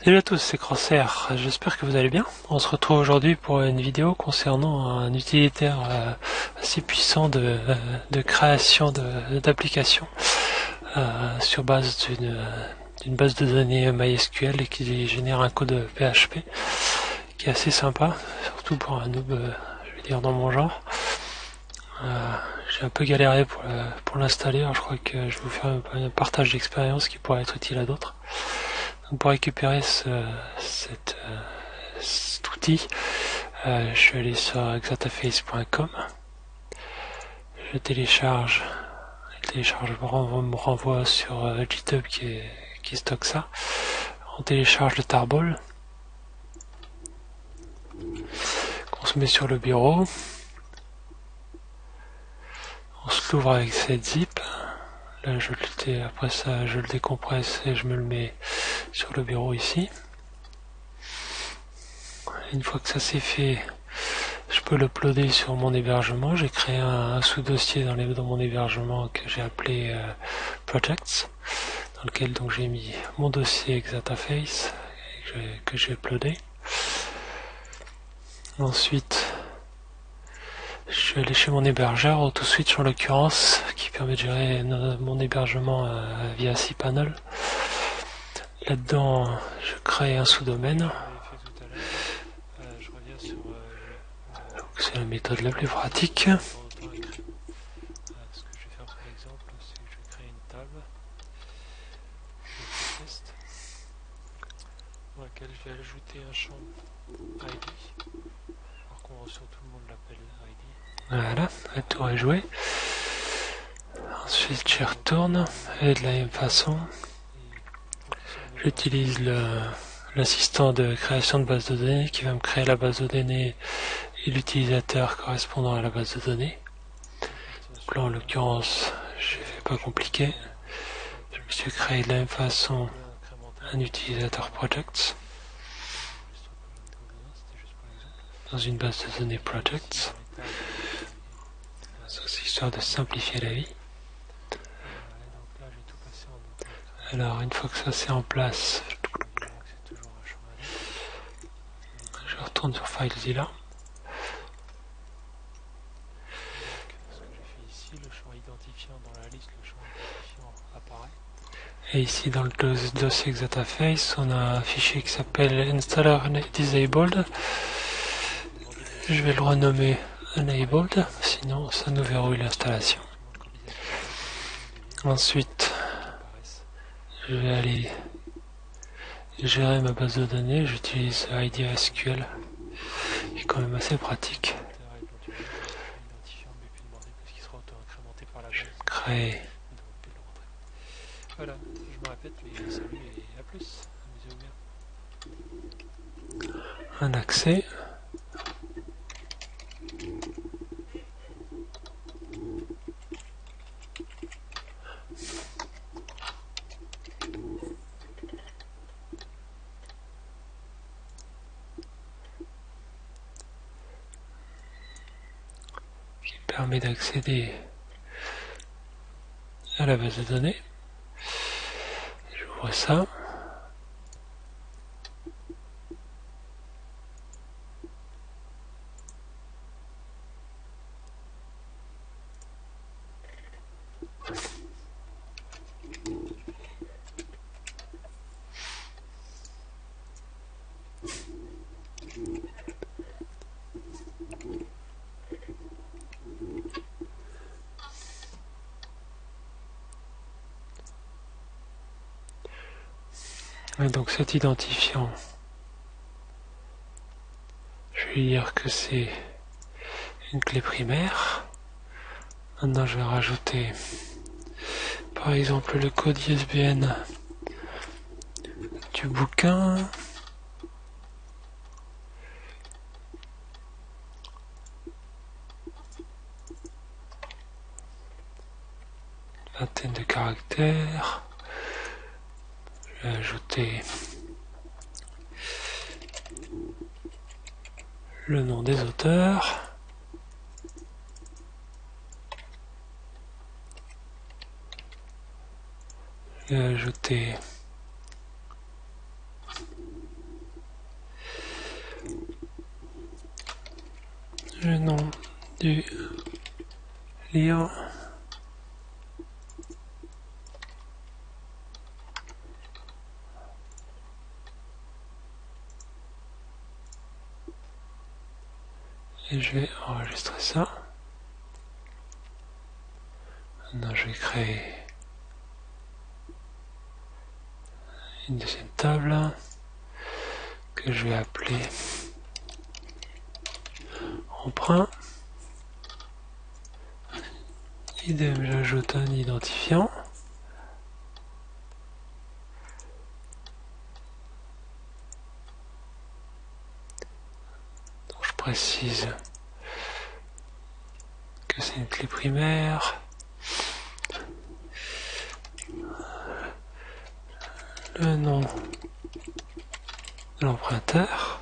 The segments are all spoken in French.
Salut à tous, c'est Crosshair, j'espère que vous allez bien. On se retrouve aujourd'hui pour une vidéo concernant un utilitaire assez puissant de création d'applications sur base d'une base de données MySQL et qui génère un code PHP qui est assez sympa, surtout pour un noob, je vais dire dans mon genre. J'ai un peu galéré pour l'installer, alors je crois que je vais vous faire un partage d'expérience qui pourrait être utile à d'autres. Donc pour récupérer cet outil, je suis allé sur exataface.com, je télécharge, le téléchargement me renvoie sur GitHub qui stocke ça. On télécharge le tarball, qu'on se met sur le bureau, on se l'ouvre avec cette zip. Là, après ça, je le décompresse et je me le mets sur le bureau ici. Une fois que ça c'est fait, je peux l'uploader sur mon hébergement. J'ai créé un sous-dossier dans mon hébergement que j'ai appelé Projects, dans lequel donc j'ai mis mon dossier Exataface que j'ai uploadé. Ensuite, je suis allé chez mon hébergeur, AutoSwitch en l'occurrence, qui permet de gérer mon hébergement via cPanel. Là-dedans, je crée un sous-domaine. C'est la méthode la plus pratique. Ce que je vais faire par exemple, c'est que je vais créer une table de test dans laquelle je vais ajouter un champ ID. Par convention, tout le monde l'appelle ID. Voilà, la tour est jouée. Ensuite, j'y retourne et de la même façon, j'utilise l'assistant de création de base de données qui va me créer la base de données et l'utilisateur correspondant à la base de données. Donc là en l'occurrence j'ai fait pas compliqué, je me suis créé de la même façon un utilisateur projects dans une base de données projects. Ça c'est histoire de simplifier la vie. Alors une fois que ça c'est en place, je retourne sur FileZilla. Et ici dans le dossier Exataface, on a un fichier qui s'appelle Installer Disabled. Je vais le renommer Enabled, sinon ça nous verrouille l'installation. Ensuite, je vais aller gérer ma base de données. J'utilise IDSQL, qui est quand même assez pratique. Je vais créer. Voilà, je me répète, mais salut et à plus. Amusez-vous bien. Un accès. Qui permet d'accéder à la base de données. J'ouvre ça. Et donc cet identifiant, je vais dire que c'est une clé primaire. Maintenant je vais rajouter par exemple le code ISBN du bouquin. Une vingtaine de caractères. Je vais ajouter le nom des auteurs. Je vais ajouter le nom du livre, et je vais enregistrer ça. Maintenant je vais créer une deuxième table que je vais appeler emprunt. Idem, j'ajoute un identifiant. Donc je précise que c'est une clé primaire. Le nom de l'emprunteur.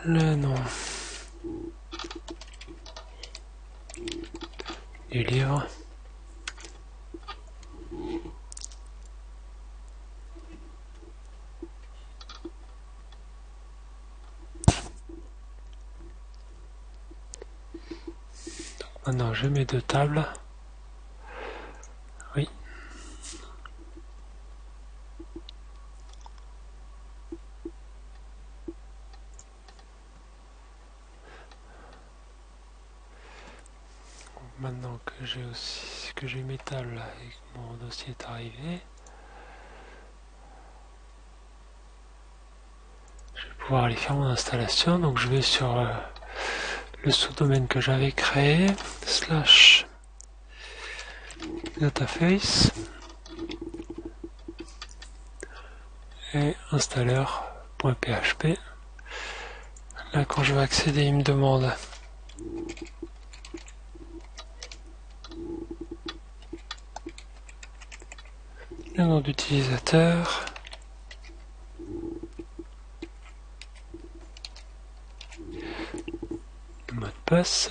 Le nom du livre. Donc maintenant je mets deux tables. Oui. Maintenant que j'ai mes tables et que mon dossier est arrivé, je vais pouvoir aller faire mon installation. Donc je vais sur le sous-domaine que j'avais créé, slash dataface et installeur.php. Là quand je vais accéder, il me demande le nom d'utilisateur, le mot de passe.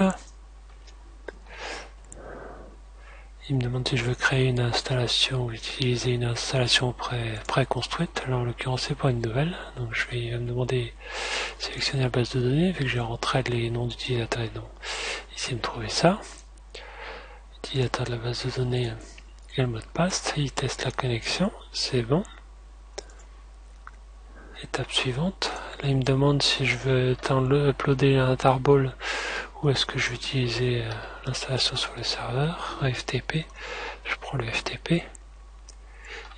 Il me demande si je veux créer une installation ou utiliser une installation préconstruite. Alors en l'occurrence c'est pas une nouvelle, donc il va me demander de sélectionner la base de données, vu que j'ai rentré les noms d'utilisateurs et noms. Ici il me trouvait ça. Utilisateur de la base de données et le mot de passe. Il teste la connexion, c'est bon. Étape suivante, là il me demande si je veux uploader un tarball ou est-ce que je vais utiliser l'installation sur le serveur, FTP. Je prends le FTP.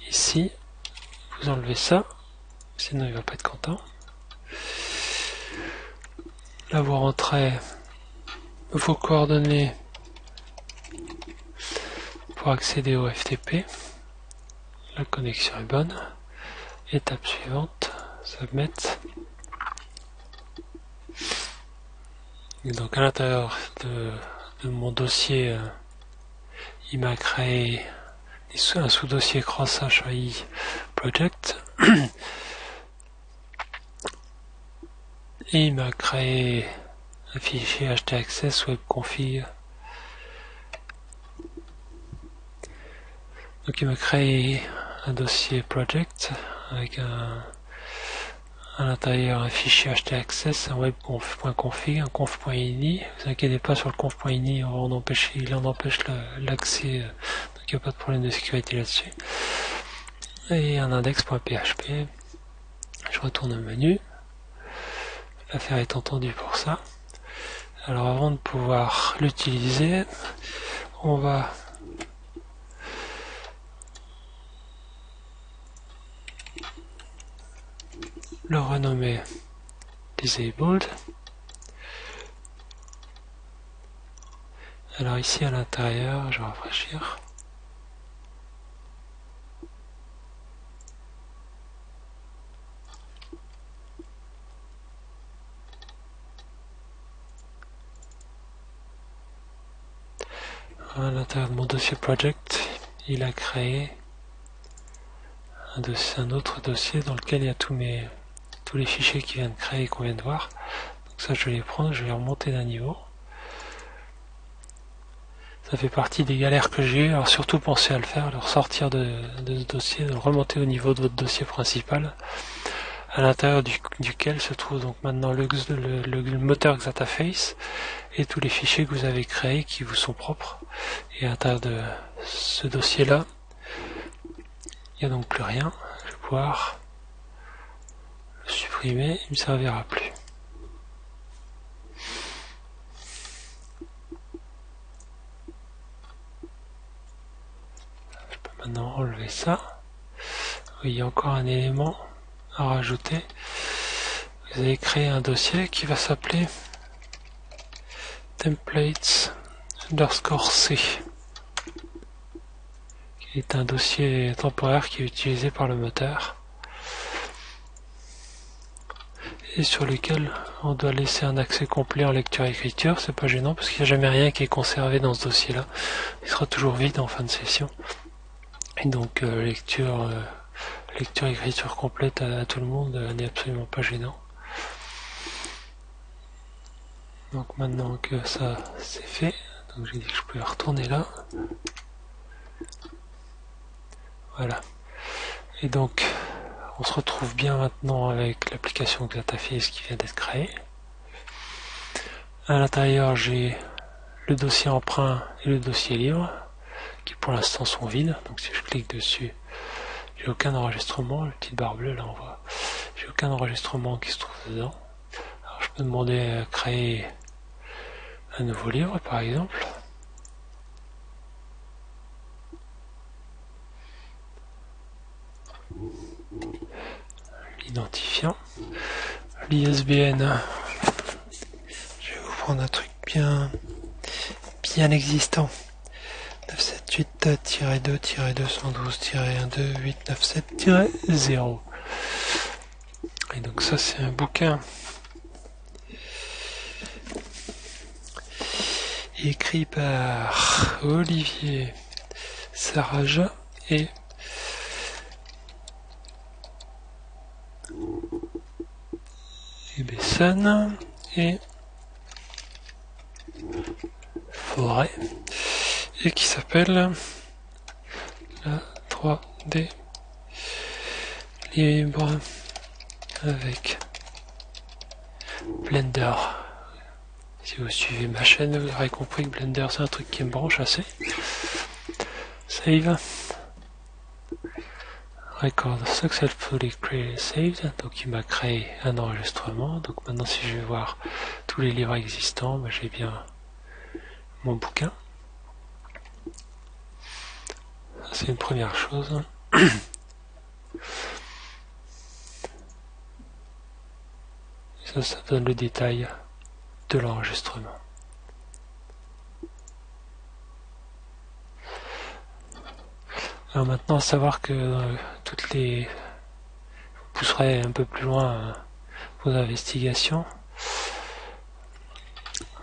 Ici, vous enlevez ça, sinon il va pas être content. Là vous rentrez vos coordonnées pour accéder au FTP. La connexion est bonne. Étape suivante, submit. Et donc à l'intérieur de mon dossier, il m'a créé un sous-dossier cross-HAI project. Et il m'a créé un fichier htaccess webconfig. Donc il m'a créé un dossier project avec à l'intérieur un fichier htaccess, un webconf.config, un conf.ini. Ne vous inquiétez pas, sur le conf.ini il en empêche l'accès, donc il n'y a pas de problème de sécurité là-dessus. Et un index.php. Je retourne au menu. L'affaire est entendue pour ça. Alors avant de pouvoir l'utiliser, on va le renommer disabled. Alors ici à l'intérieur, je vais rafraîchir. À l'intérieur de mon dossier project, il a créé un autre dossier dans lequel il y a tous les fichiers qui viennent de créer et qu'on vient de voir. Donc ça, je vais les prendre, je vais les remonter d'un niveau. Ça fait partie des galères que j'ai eues, alors surtout pensez à le faire, de ressortir de ce dossier, de le remonter au niveau de votre dossier principal, à l'intérieur duquel se trouve donc maintenant le moteur Xataface et tous les fichiers que vous avez créés qui vous sont propres. Et à l'intérieur de ce dossier-là, il n'y a donc plus rien. Je vais pouvoir le supprimer, il ne me servira plus. Je peux maintenant enlever ça. Oui, il y a encore un élément à rajouter. Vous allez créer un dossier qui va s'appeler templates_c, qui est un dossier temporaire qui est utilisé par le moteur et sur lequel on doit laisser un accès complet en lecture-écriture. C'est pas gênant parce qu'il n'y a jamais rien qui est conservé dans ce dossier là, il sera toujours vide en fin de session, et donc lecture-écriture complète à tout le monde n'est absolument pas gênant. Donc maintenant que ça c'est fait, donc j'ai dit que je pouvais retourner là. Voilà. Et donc on se retrouve bien maintenant avec l'application Xataface qui vient d'être créée. À l'intérieur j'ai le dossier emprunt et le dossier livre qui pour l'instant sont vides. Donc si je clique dessus, j'ai aucun enregistrement. La petite barre bleue là on voit. J'ai aucun enregistrement qui se trouve dedans. Alors je peux demander à créer un nouveau livre par exemple. L'identifiant. L'ISBN. Je vais vous prendre un truc bien existant. 978-2-212-897-0. Et donc ça c'est un bouquin écrit par Olivier Saraja et Besson et Forêt, et qui s'appelle la 3D libre avec Blender. Si vous suivez ma chaîne, vous aurez compris que Blender c'est un truc qui me branche assez. Save. Record successfully created saved. Donc il m'a créé un enregistrement. Donc maintenant si je vais voir tous les livres existants, ben, j'ai bien mon bouquin. C'est une première chose. Ça donne le détail de l'enregistrement. Alors maintenant, savoir que toutes les... Vous pousserez un peu plus loin vos investigations.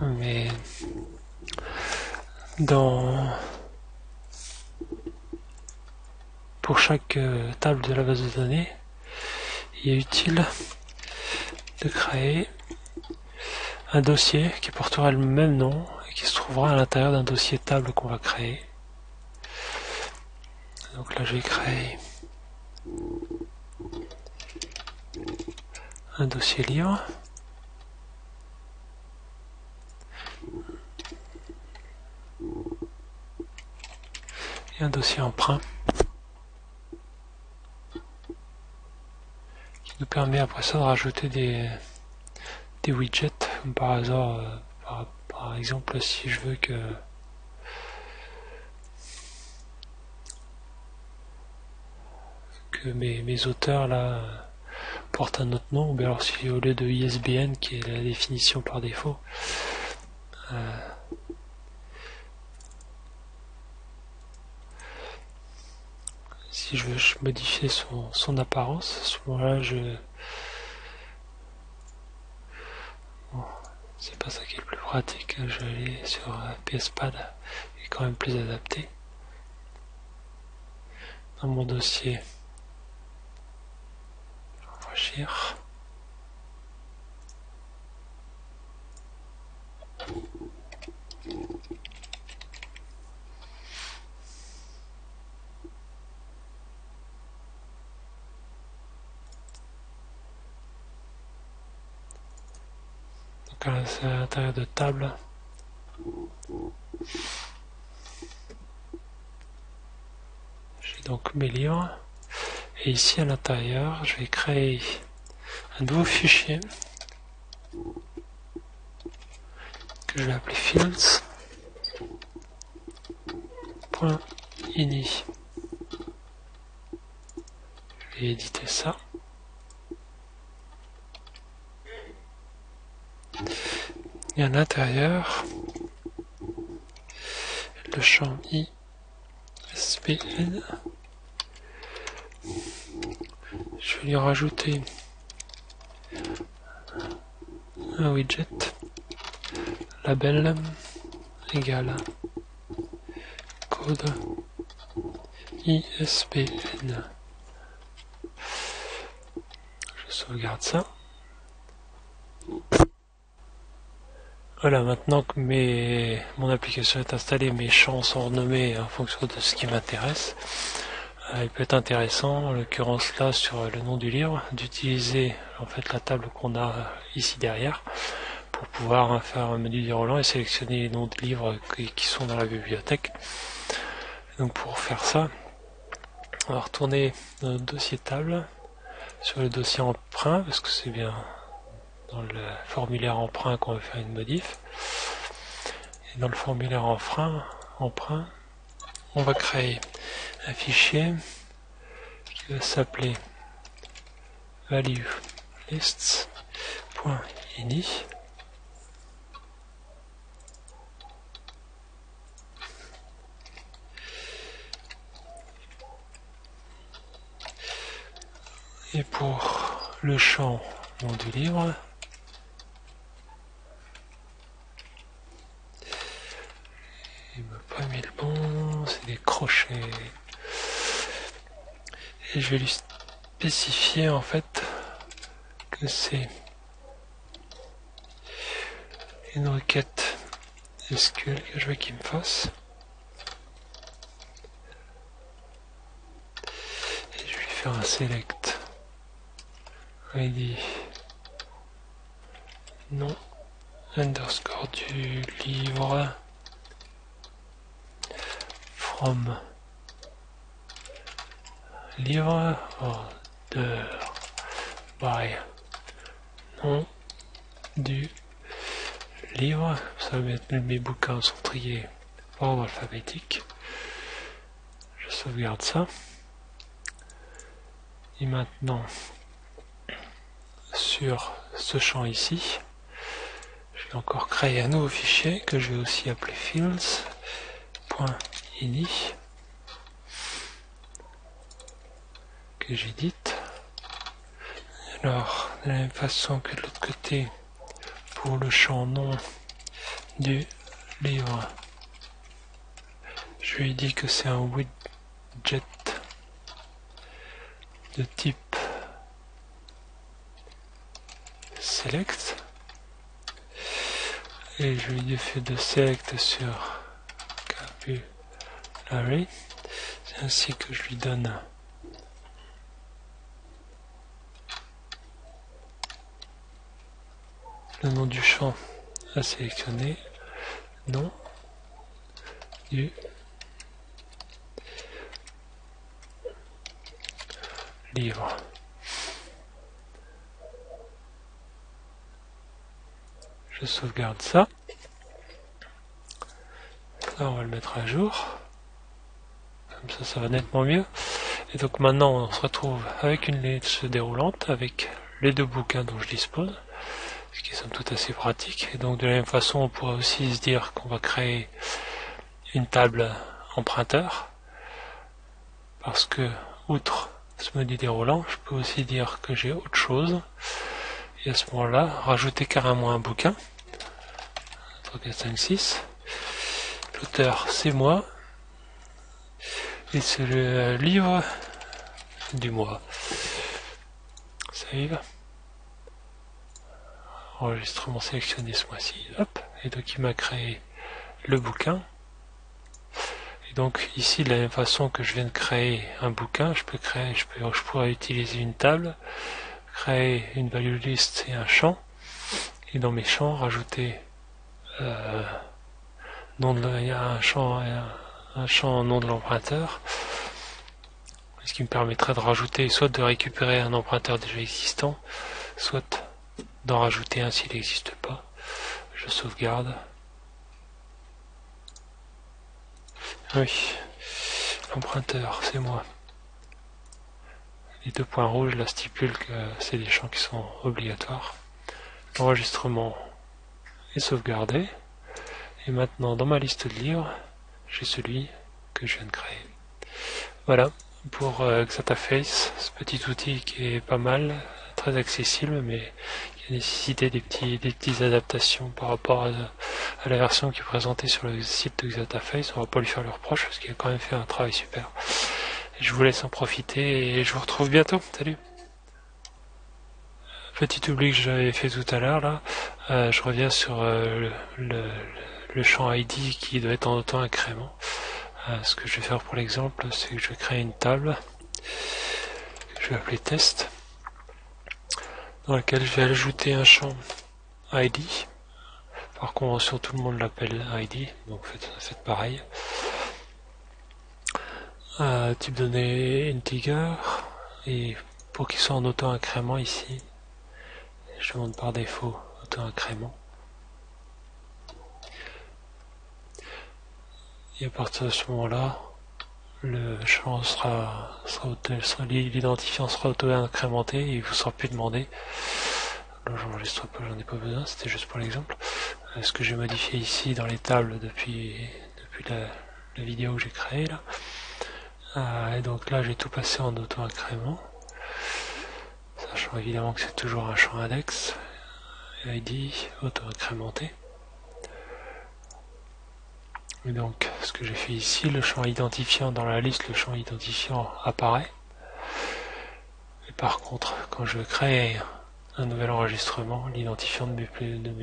Mais pour chaque table de la base de données, il est utile de créer un dossier qui portera le même nom et qui se trouvera à l'intérieur d'un dossier table qu'on va créer. Donc là j'ai créé un dossier livre. Et un dossier emprunt qui nous permet après ça de rajouter des widgets, comme par hasard, par exemple si je veux que mes auteurs là portent un autre nom, ou bien alors si au lieu de ISBN qui est la définition par défaut, si je veux modifier son apparence, à ce moment-là bon, c'est pas ça qui est le plus pratique, je vais aller sur PSPad, qui est quand même plus adapté. Dans mon dossier élargir. Donc là, c'est à l'intérieur de table. J'ai donc mes livres. Et ici à l'intérieur, je vais créer un nouveau fichier que je vais appeler fields.ini. Je vais éditer ça. Et à l'intérieur, le champ ISBN, je vais lui rajouter un widget label égale code ISBN. Je sauvegarde ça. Voilà, maintenant que mon application est installée, mes champs sont renommés en fonction de ce qui m'intéresse. Il peut être intéressant, en l'occurrence là sur le nom du livre, d'utiliser en fait la table qu'on a ici derrière pour pouvoir faire un menu déroulant et sélectionner les noms de livres qui sont dans la bibliothèque. Donc pour faire ça, on va retourner dans notre dossier table, sur le dossier emprunt, parce que c'est bien dans le formulaire emprunt qu'on va faire une modif. Et dans le formulaire emprunt, on va créer un fichier qui va s'appeler valuelists.ini. Et pour le champ nom du livre, il m'a pas mis le bon, c'est des crochets. Et je vais lui spécifier en fait que c'est une requête SQL que je veux qu'il me fasse. Et je vais lui faire un select ID nom underscore du livre from livre order by nom du livre. Ça va mettre mes bouquins sont triés par ordre alphabétique. Je sauvegarde ça. Et maintenant, sur ce champ ici, je vais encore créer un nouveau fichier que je vais aussi appeler fields.ini, que j'édite. Alors, de la même façon que de l'autre côté, pour le champ nom du livre, je lui dis que c'est un widget de type select, et je lui fais de select sur vocabulary. C'est ainsi que je lui donne le nom du champ à sélectionner, nom du livre. Je sauvegarde ça. Là, on va le mettre à jour. Comme ça va nettement mieux. Et donc maintenant, on se retrouve avec une liste déroulante, avec les deux bouquins dont je dispose, ce qui est somme toute assez pratique. Et donc de la même façon, on pourra aussi se dire qu'on va créer une table emprunteur, parce que, outre ce menu déroulant, je peux aussi dire que j'ai autre chose, et à ce moment-là, rajouter carrément un bouquin. 3, 4, 5, 6. L'auteur, c'est moi, et c'est le livre du mois. save. Enregistrement sélectionné ce mois-ci. Hop. Et donc il m'a créé le bouquin. Et donc ici de la même façon que je viens de créer un bouquin, je pourrais utiliser une table, créer une value list et un champ. Et dans mes champs, rajouter il y a un champ nom de l'emprunteur, ce qui me permettrait de rajouter, soit de récupérer un emprunteur déjà existant, soit d'en rajouter un s'il n'existe pas. Je sauvegarde. Oui, l'emprunteur, c'est moi. Les deux points rouges là stipulent que c'est des champs qui sont obligatoires. L'enregistrement est sauvegardé. Et maintenant, dans ma liste de livres, j'ai celui que je viens de créer. Voilà, pour Xataface, ce petit outil qui est pas mal, très accessible, mais qui a nécessité des petites adaptations par rapport à la version qui est présentée sur le site de Xataface. On va pas lui faire le reproche parce qu'il a quand même fait un travail super. Et je vous laisse en profiter et je vous retrouve bientôt. Salut! Petit oubli que j'avais fait tout à l'heure là, je reviens sur le champ ID qui doit être en auto-incrément. Ce que je vais faire pour l'exemple, c'est que je vais créer une table que je vais appeler test, dans laquelle je vais ajouter un champ ID. Par convention, tout le monde l'appelle ID, donc faites pareil. Type données integer, et pour qu'il soit en auto-incrément ici, je demande par défaut auto-incrément. Et à partir de ce moment-là, le champ l'identifiant sera auto-incrémenté et il vous sera plus demandé. Là, j'enregistre pas, j'en ai pas besoin, c'était juste pour l'exemple. Ce que j'ai modifié ici dans les tables depuis la vidéo que j'ai créée là. Et donc là, j'ai tout passé en auto-incrément, sachant évidemment que c'est toujours un champ index, ID auto-incrémenté. Et donc, ce que j'ai fait ici, le champ identifiant dans la liste, le champ identifiant apparaît. Et par contre, quand je crée un nouvel enregistrement, l'identifiant il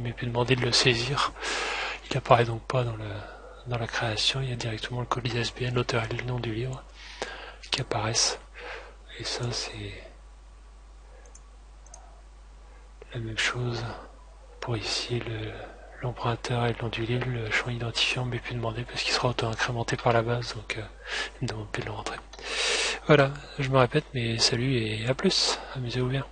m'est plus demandé de le saisir. Il apparaît donc pas dans la création, il y a directement le colis ISBN, l'auteur et le nom du livre qui apparaissent. Et ça, c'est la même chose pour ici, l'emprunteur et le nom du livre, le champ identifiant m'est plus demandé parce qu'il sera auto-incrémenté par la base, donc il ne demande plus de le rentrer. Voilà, je me répète, mais salut et à plus, amusez-vous bien.